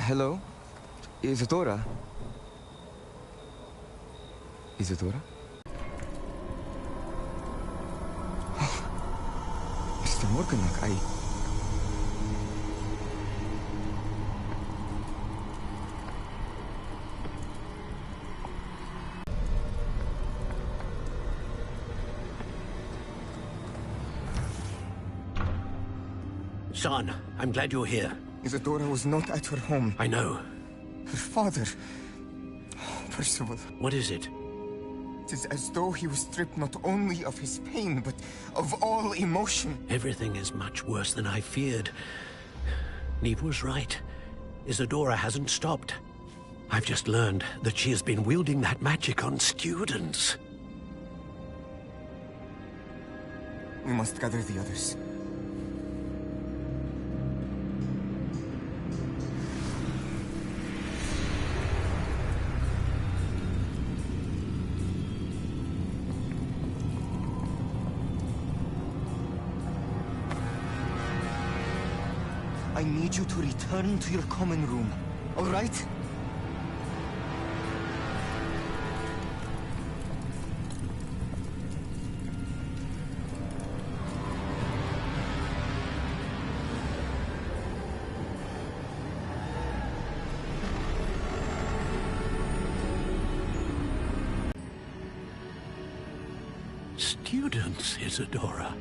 Hello? Isadora? Isadora? Mr. Morganach, Son, I'm glad you're here. Isadora was not at her home. I know. Her father... Percival. What is it? It is as though he was stripped not only of his pain, but of all emotion. Everything is much worse than I feared. Neve was right. Isadora hasn't stopped. I've just learned that she has been wielding that magic on students. We must gather the others. I need you to return to your common room, all right? Students, Isadora.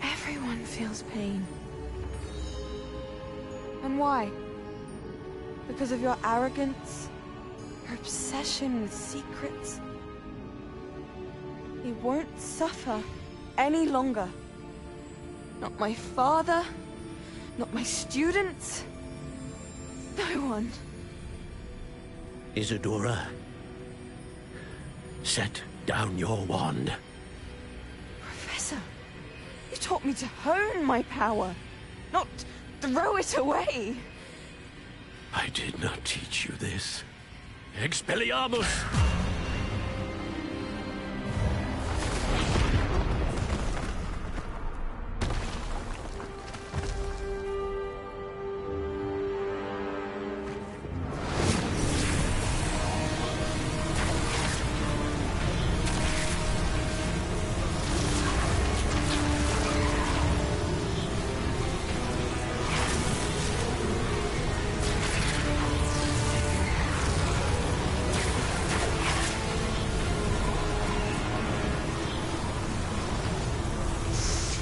Everyone feels pain. And why? Because of your arrogance? Your obsession with secrets? He won't suffer any longer. Not my father, not my students, no one. Isadora, set down your wand. Professor, you taught me to hone my power, not throw it away. I did not teach you this. Expelliarmus!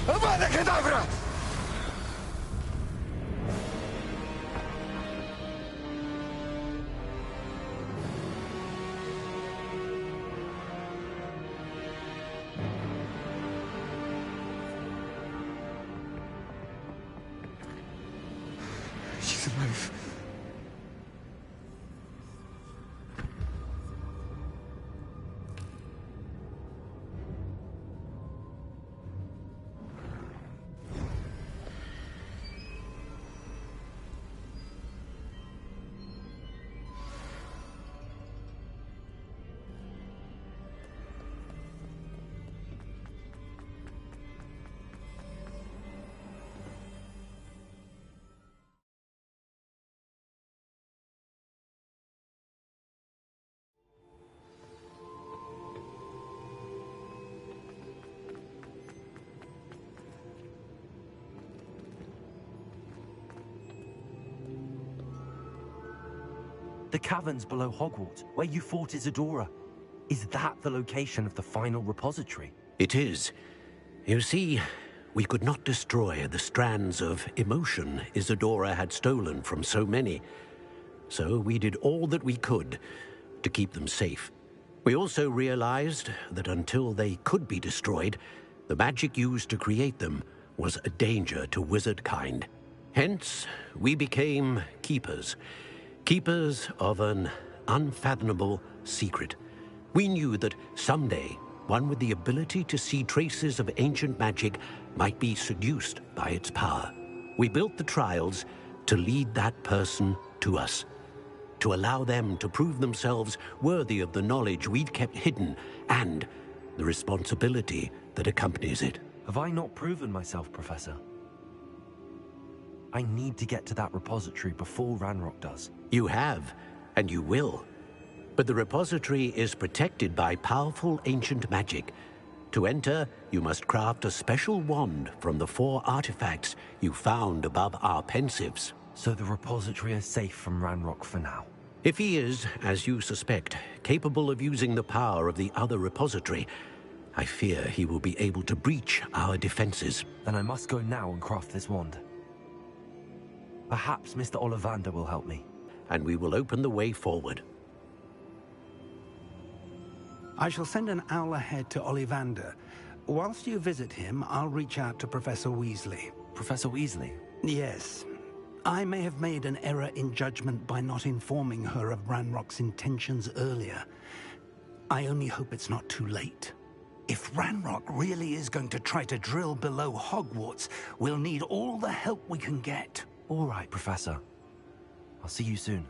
Avada Kedavra! She's alive. The caverns below Hogwarts, where you fought Isadora. Is that the location of the final repository? It is. You see, we could not destroy the strands of emotion Isadora had stolen from so many. So we did all that we could to keep them safe. We also realized that until they could be destroyed, the magic used to create them was a danger to wizard kind. Hence, we became keepers. Keepers of an unfathomable secret. We knew that someday, one with the ability to see traces of ancient magic might be seduced by its power. We built the trials to lead that person to us, to allow them to prove themselves worthy of the knowledge we'd kept hidden and the responsibility that accompanies it. Have I not proven myself, Professor? I need to get to that repository before Ranrock does. You have, and you will. But the repository is protected by powerful ancient magic. To enter, you must craft a special wand from the 4 artifacts you found above our pensives. So the repository is safe from Ranrock for now. If he is, as you suspect, capable of using the power of the other repository, I fear he will be able to breach our defenses. Then I must go now and craft this wand. Perhaps Mr. Ollivander will help me. And we will open the way forward. I shall send an owl ahead to Ollivander. Whilst you visit him, I'll reach out to Professor Weasley. Professor Weasley? Yes. I may have made an error in judgment by not informing her of Ranrock's intentions earlier. I only hope it's not too late. If Ranrock really is going to try to drill below Hogwarts, we'll need all the help we can get. All right, Professor. I'll see you soon.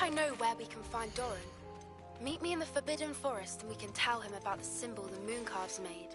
I know where we can find Doran. Meet me in the Forbidden Forest and we can tell him about the symbol the Mooncalves made.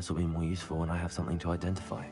will be more useful when I have something to identify.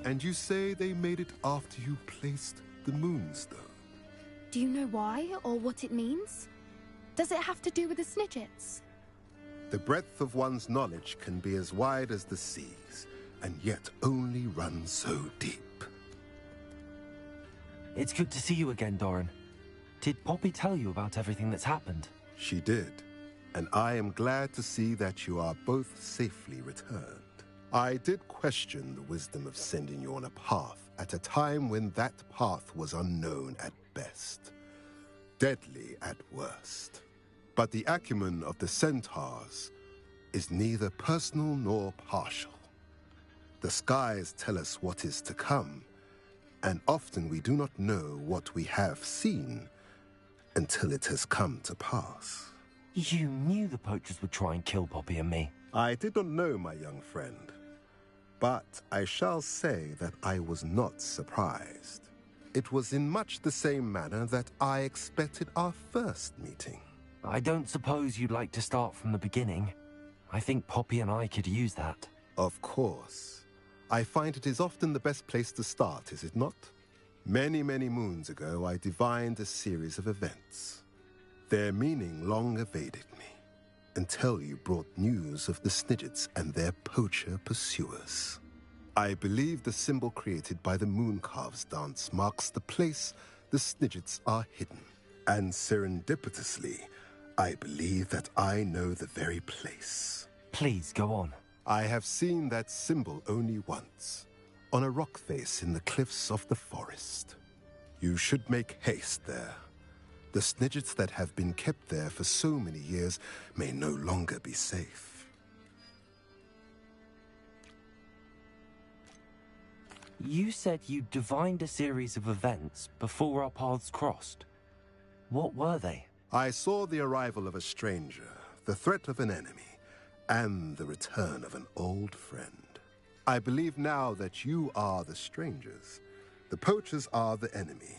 And you say they made it after you placed the Moonstone? Do you know why, or what it means? Does it have to do with the Snidgets? The breadth of one's knowledge can be as wide as the seas, and yet only run so deep. It's good to see you again, Doran. Did Poppy tell you about everything that's happened? She did, and I am glad to see that you are both safely returned. I did question the wisdom of sending you on a path at a time when that path was unknown at best, deadly at worst. But the acumen of the centaurs is neither personal nor partial. The skies tell us what is to come, and often we do not know what we have seen until it has come to pass. You knew the poachers would try and kill Poppy and me. I did not know, my young friend, but I shall say that I was not surprised. It was in much the same manner that I expected our first meeting. I don't suppose you'd like to start from the beginning. I think Poppy and I could use that. Of course. I find it is often the best place to start, is it not? Many, many moons ago, I divined a series of events. Their meaning long evaded me, until you brought news of the Snidgets and their poacher pursuers. I believe the symbol created by the Mooncalves dance marks the place the Snidgets are hidden. And serendipitously, I believe that I know the very place. Please, go on. I have seen that symbol only once, on a rock face in the cliffs of the forest. You should make haste there. The Snidgets that have been kept there for so many years may no longer be safe. You said you divined a series of events before our paths crossed. What were they? I saw the arrival of a stranger, the threat of an enemy, and the return of an old friend. I believe now that you are the strangers, the poachers are the enemy,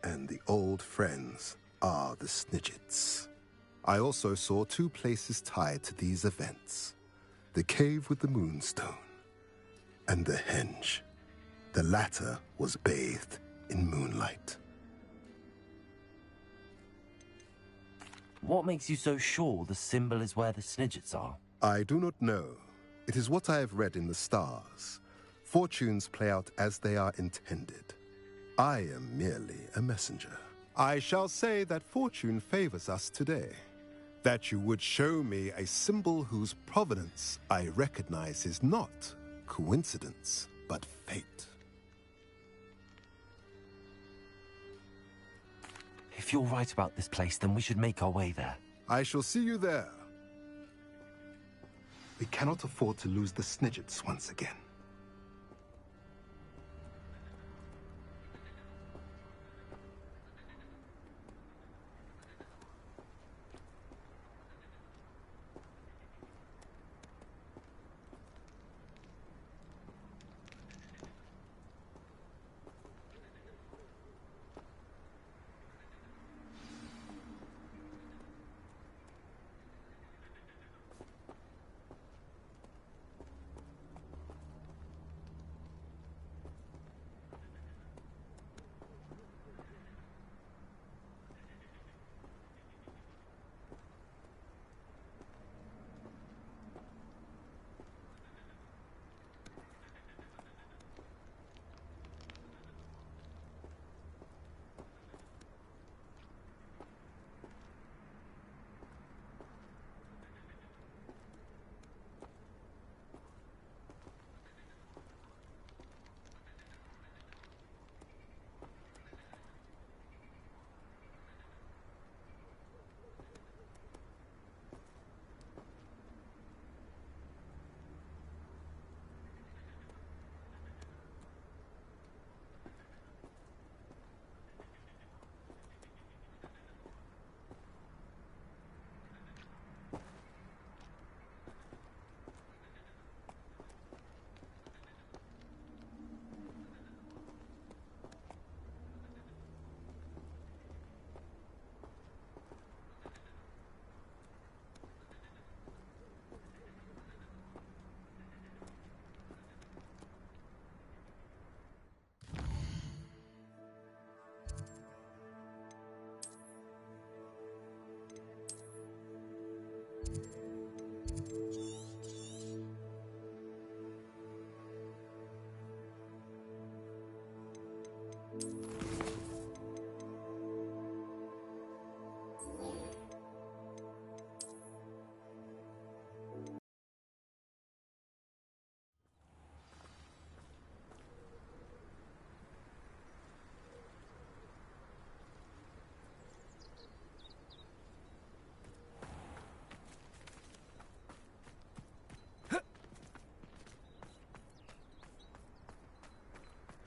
and the old friends are the Snidgets. I also saw two places tied to these events: the cave with the moonstone and the henge. The latter was bathed in moonlight. What makes you so sure the symbol is where the Snidgets are? I do not know. It is what I have read in the stars. Fortunes play out as they are intended. I am merely a messenger. I shall say that fortune favors us today. That you would show me a symbol whose provenance I recognize is not coincidence, but fate. If you're right about this place, then we should make our way there. I shall see you there. We cannot afford to lose the Snidgets once again.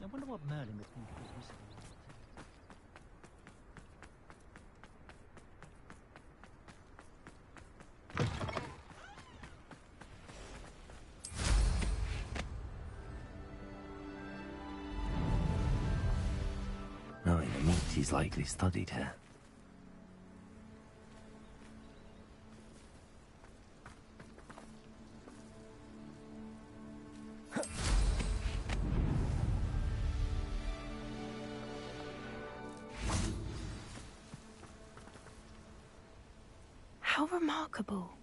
I wonder what Merlin would think of his whistle. Knowing the meat, he's likely studied here. How remarkable.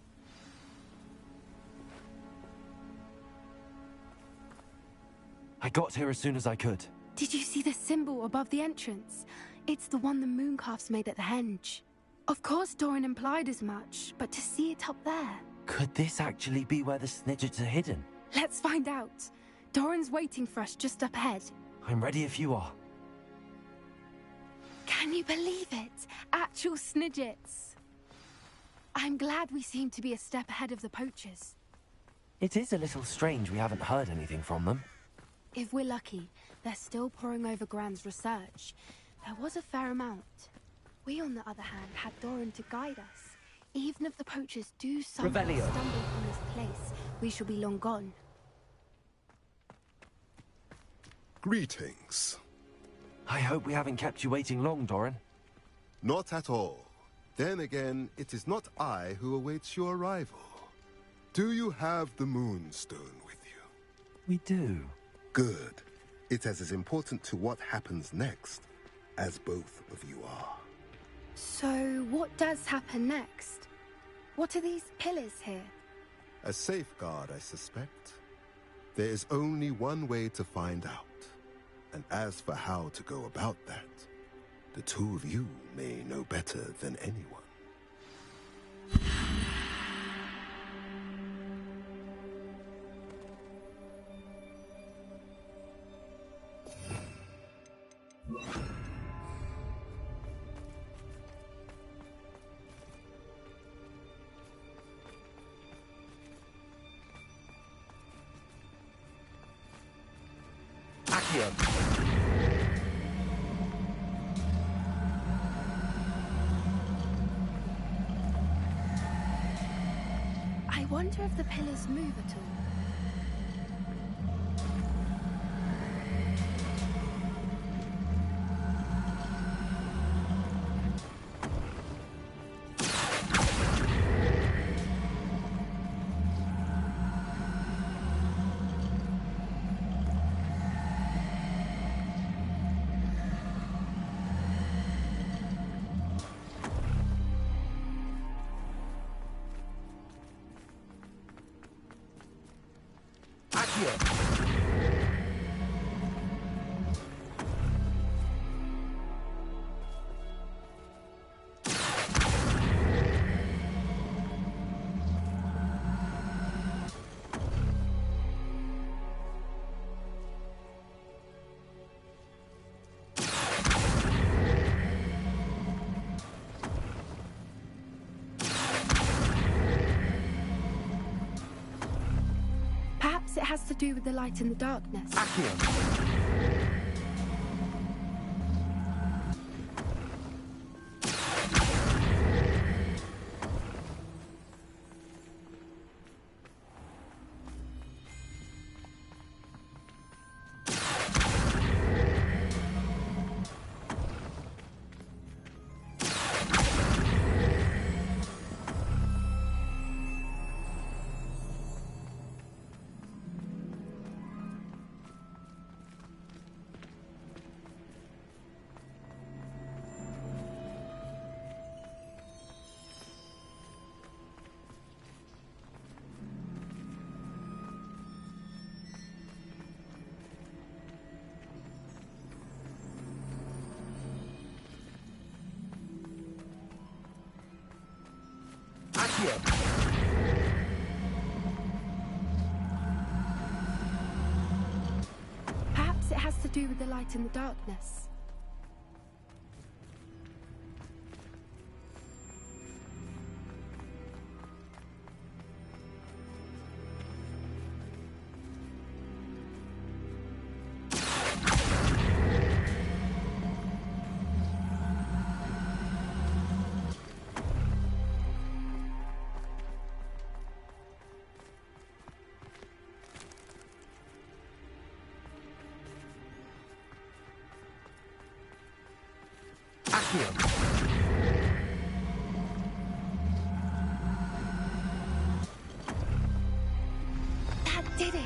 I got here as soon as I could. Did you see the symbol above the entrance? It's the one the mooncalves made at the henge. Of course Doran implied as much, but to see it up there... Could this actually be where the Snidgets are hidden? Let's find out. Doran's waiting for us just up ahead. I'm ready if you are. Can you believe it? Actual Snidgets. I'm glad we seem to be a step ahead of the poachers. It is a little strange we haven't heard anything from them. If we're lucky, they're still poring over Gran's research. There was a fair amount. We, on the other hand, had Doran to guide us. Even if the poachers do somehow Revelio. stumble upon this place, we shall be long gone. Greetings. I hope we haven't kept you waiting long, Doran. Not at all. Then again, it is not I who awaits your arrival. Do you have the Moonstone with you? We do. Good. It is as important to what happens next as both of you are. So, what does happen next? What are these pillars here? A safeguard, I suspect. There is only one way to find out. And as for how to go about that, the two of you may know better than anyone. I wonder if the pillars move at all. Perhaps it has to do with the light in the darkness. Perhaps it has to do with the light in the darkness. That did it!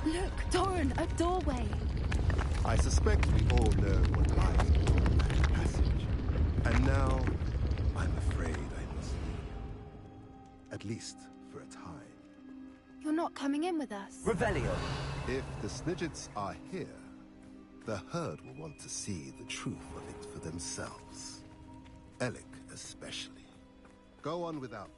Look, Doran, a doorway! I suspect we all know what lies beyond that passage. And now, I'm afraid I must leave. At least for a time. You're not coming in with us. Revelio. If the Snidgets are here, the herd will want to see the truth of it for themselves. Alec especially. Go on without